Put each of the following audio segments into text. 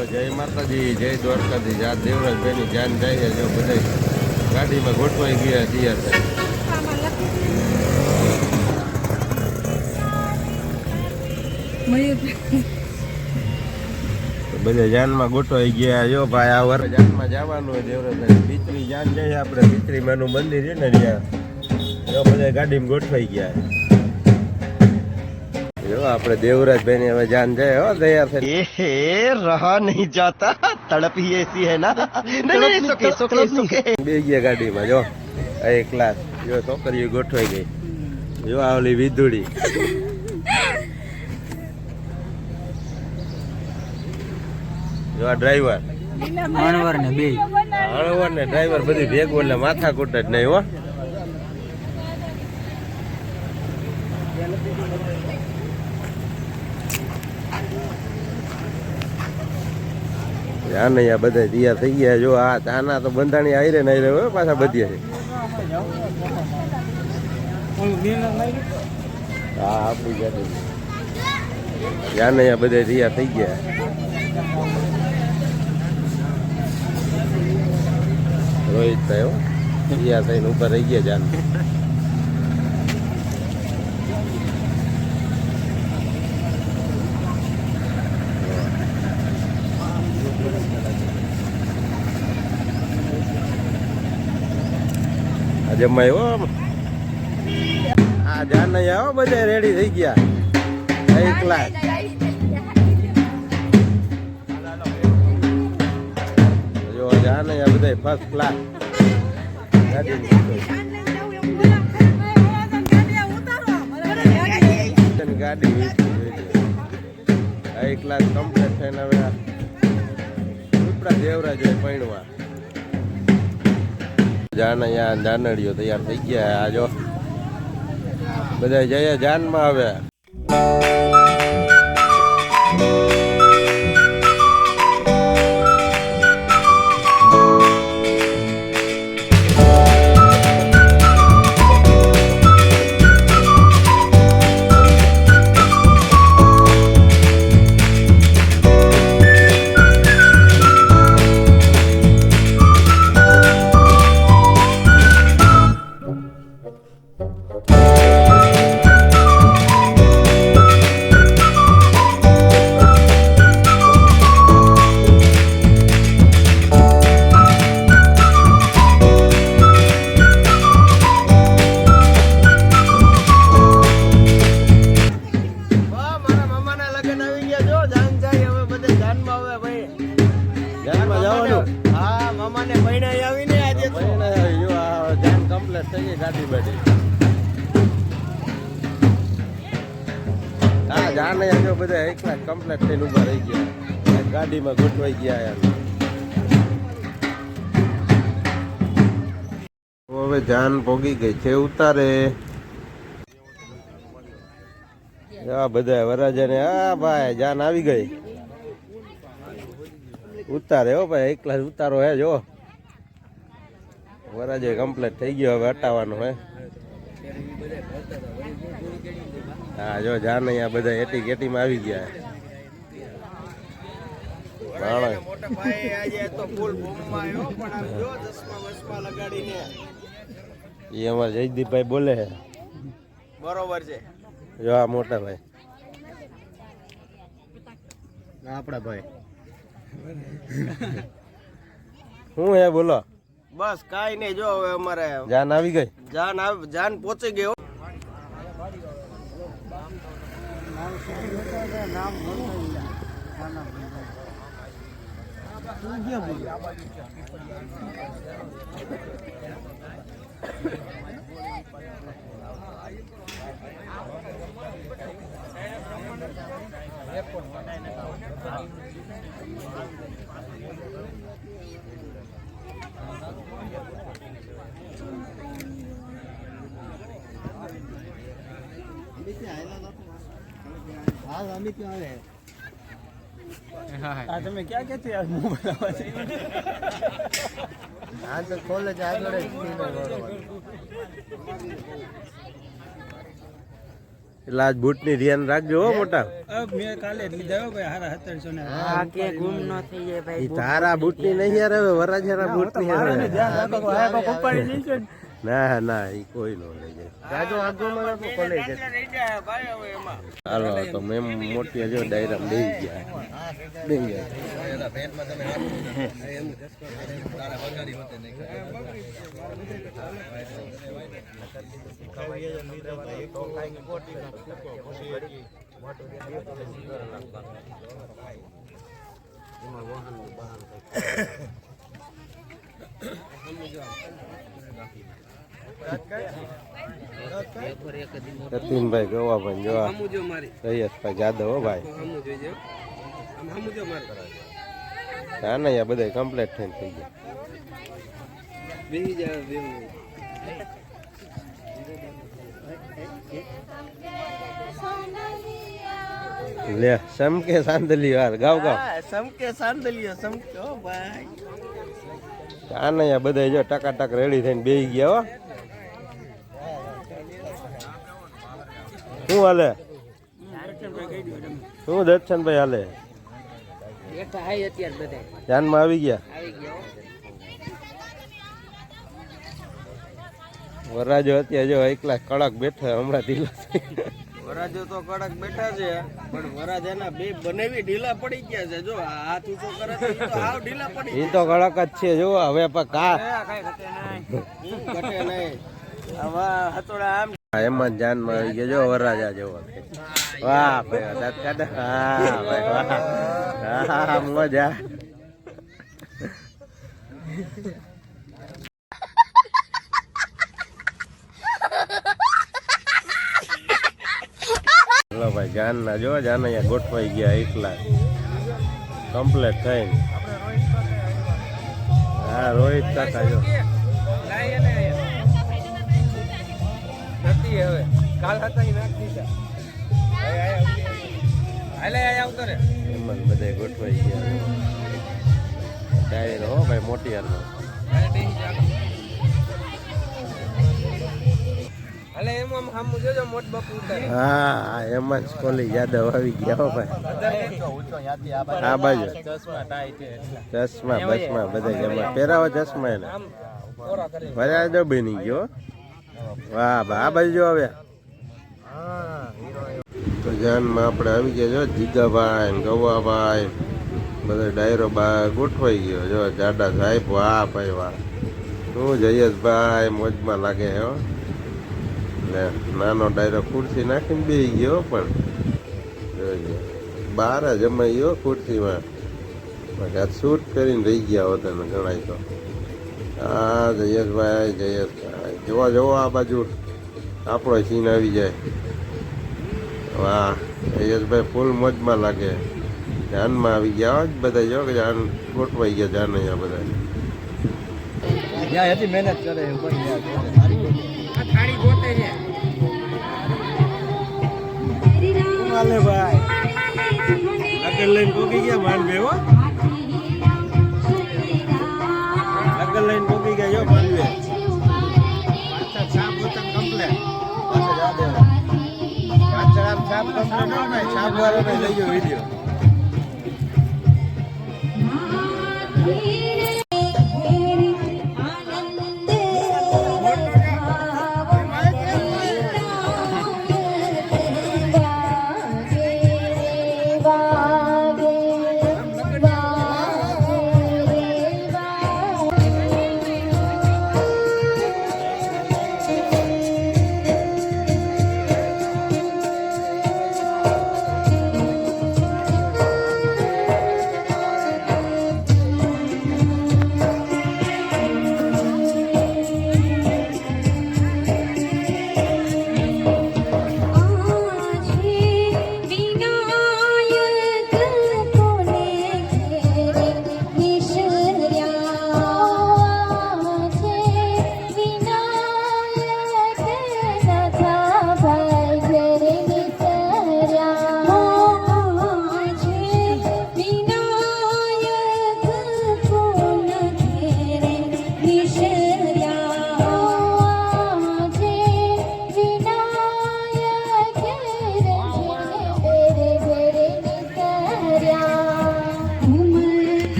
હાલો જય માતાજી, જય દ્વારકાધીશ. આ દેવરાજભાઈની જાન જાય છે. જો બધા ગાડીમાં ગોઠવાઈ ગયા તૈયાર થાય. બધા જાનમાં ગોઠવાઈ ગયા. જો ભાઈ આ વર્ષ જાનમાં જવાનું હોય દેવરાજભાઈ. પિતરી જાન જાય આપણે. પિતરી માનું મંદિર છે ને ત્યાં. જો બધા ગાડીમાં ગોઠવાઈ ગયા. જો આપણે દેવરાજભાઈ ની હવે જાન જાય. હો તૈયાર થઈ. रहा नहीं जाता, तड़प ही ऐसी है ना. બે ગયા ગાડીમાં. જો એક ક્લાસ. જો છોકરીઓ ગોઠવાઈ ગઈ. જો આવલી વિધુડી. જો આ ડ્રાઈવર અણવર ને બે અણવર ને ડ્રાઈવર બધી ભેગું એટલે માથા કૂટ જ નહીં. હો નહીં આ બધા તૈયાર થઈ ગયા. જો આ ચાના તો બંધાણી આયરે ને આયરે હોય પાછા બધી છે. હા આપણી ગાડી ત્યાં નહીં આ બધા તૈયાર થઈ ગયા. રોહિત થયો તૈયાર થઈને ઉપર રહી ગયા જાન. જમાય હો આ જાન નહીં આવો બધા રેડી થઈ ગયા. એક ક્લાસ જો જાન નહીં આ બધા ફર્સ્ટ ક્લાસ ગાડી. એક ક્લાસ કમ્પ્લીટ થઈને હવે ઉપરા દેવરાજ પૈણવા જાન અહીંયા જાનડીઓ તૈયાર થઈ ગયા. આ જો બધા જઈએ જાનમાં આવે. ગાડી બેઠી હા જાને જો બધા એક લાખ કમ્પ્લીટ થઈને ઉભા રહી ગયા. ગાડીમાં ગોઠવાઈ ગયા. હવે જાન પોગી ગઈ છે ઉતારે. બધા વરાજાને હા ભાઈ જાન આવી ગઈ ઉતારે. હો ભાઈ એક ક્લાસ ઉતારો હે. જો વરાજે કમ્પ્લીટ થઈ ગયો. હવે હટાવવાનું હે. હા જો જાન અહીંયા બધા એટી કેટીમાં આવી ગયા. એ અમારે જયદીપભાઈ બોલે છે. બરોબર છે. જો આ મોટા ભાઈ આપડા ભાઈ શું હે બોલો. બસ કાઈ નહીં. જો હવે અમારે જાન આવી ગઈ. જાન પહોંચી ગયો. તમે ક્યાં ક્યાંથી આ મું બનાવવા છે? આ તો કોલેજ આગળ જ એટલે આજ બૂટની ધ્યાન રાખજો હો મોટા. મેં કાલે જ લીધા હો ભાઈ હારા 1700 ને આ કે ગુમ ન થઈ જાય ભાઈ. ઈ તારા બૂટની નહીં યાર, હવે વરાજાના બૂટની મારે હવે. ધ્યાન રાખો આ બાપ ઉપાડી લઈશું ને. ના ના ઈ કોઈ નો લઈ જાય. જાજો આગો મને તો કોલેજ હાલો તો મેમ મોટી જો ડાયરામ બેહી ગયા. સતીનભાઈ ગવાભાઈ જોવા રૈયસભાઈ જાદવ હો ભાઈ. હા ને યાર બધા કમ્પ્લીટ થઈને થઈ ગયા. લે સમકે સાંદલી વાર ગાવ ગાવ. સમકે સાંદલિયો સમકે ઓ ભાઈ. હા ને યાર બધા જો ટકાટક રેડી થઈને બેસી ગયા હો. શું હાલે? શું દર્શનભાઈ હાલે? બેઠા હાય અત્યારે બધા ધ્યાનમાં આવી ગયા. આવી ગયા. વરાજો અત્યારે જો એકલા કડક બેઠા હમણાં ઢીલા થઈ. વરાજો તો કડક બેઠા છે પણ વરાજાના બે બનેવી ઢીલા પડી ગયા છે. જો હાથ ઊંચો કરે તો ઈ તો હાવ ઢીલા પડી એ તો કડક જ છે જો હવે પણ કા ઘટે નહીં. આવા હતોડા આમ એમાં જ જાનમાં આવી ગયા જો વરાજા જેવો. વાહ ભાઈ દાંત કાઢે. હા ભાઈ વાહ. હા મજા. ચલો ભાઈ જાન ના જો જાન અહીંયા ગોઠવાઈ ગયા એકલા કમ્પ્લીટ થઈને. હા રોહિત કાકા જો હવે કાલ હતા ઈ નાખી દીધા. હાલે આયા ઉતરે એમાં જ બધા ગોઠવાઈ ગયા. ડાયરો હો ભાઈ મોટી હાલ. હાલે એમ આમ સામું જોજો મોટ બાપુ ઉતારે. હા એમાં જ કોલી યાદવ આવી ગયા હો ભાઈ. આ બાજુ ચશ્મા ટાઈટ એટલે ચશ્મા બસમાં બધા જમા પહેરાવો ચશ્મા એને આમ કોરા કરી વરાજો બની ગયો. વાહ બા આ બાજુ જો હવે. તો જાનમાં આપણે આવી ગયા જો જીગાભાઈ ને ગવાભાઈ બધા ડાયરો બા ગોઠવાઈ ગયો જો જાડા સાહેબ. વાહ ભાઈ વાહ. શું જયેશભાઈ મોજમાં લાગે હે હો. ને નાનો ડાયરો ખુરશી નાખીને બેસી ગયો પણ જોજો બહાર જ જમાઈ ગયો ખુરશીમાં. શૂટ કરીને રહી ગયા હોતા ને ગણાય તો. હા જયેશભાઈ જયેશભાઈ જોવા જોવો આ બાજુ આપણો સીન આવી જાય. વાહ જયેશભાઈ ફૂલ મોજમાં લાગે. જાનમાં આવી ગયા જ બધા જો કે જાન ગોઠવાઈ ગયા જાન અહીંયા બધા. ત્યાં હતી મહેનત કરે ઉપર થાળી ગોતે છે. હાલે ભાઈ લગન લઈને પોગી ગયા માનવે હો. લગન લઈને પોગી ગયા જો માનવે. પાછળ સાપ ઉતર કમ્પ્લેટ. પાછળ જા દે. પાછળ આમ સાપ કમ્પ્લેટ હો ભાઈ. સાપ વાળાને લઈ ગયો વિડિયો.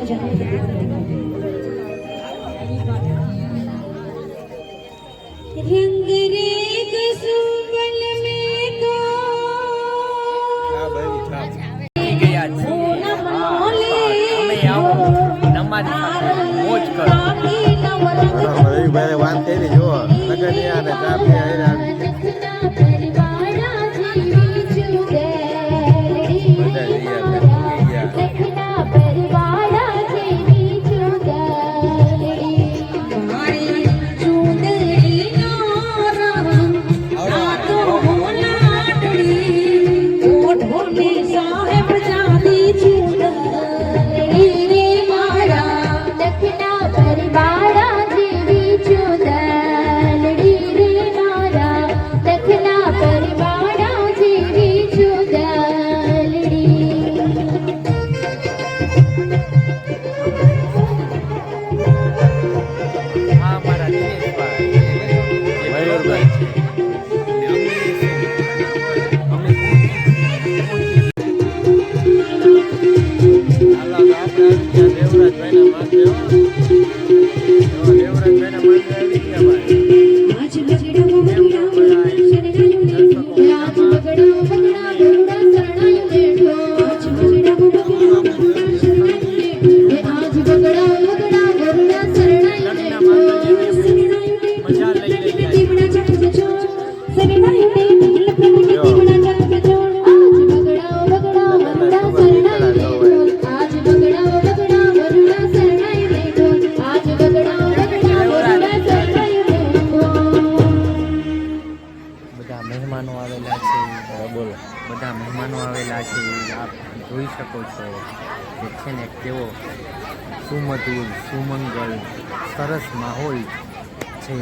रंग रेख सुबल में तो ગયા છીએ અમે આવો તમારી સાથે મોજ કરો રવિભાઈ વાત કરી જો લગન અને ચા પી આયરા આ મારા દિનેશભાઈ મયુરભાઈ બધા મહેમાનો આવેલા છે બોલો બધા મહેમાનો આવેલા છે આપ જોઈ શકો છો કે છે ને કેવો સુમધુર સુમંગલ સરસ માહોલ છે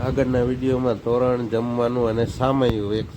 આગળના વિડીયોમાં તોરણ જમવાનું અને સામયું એક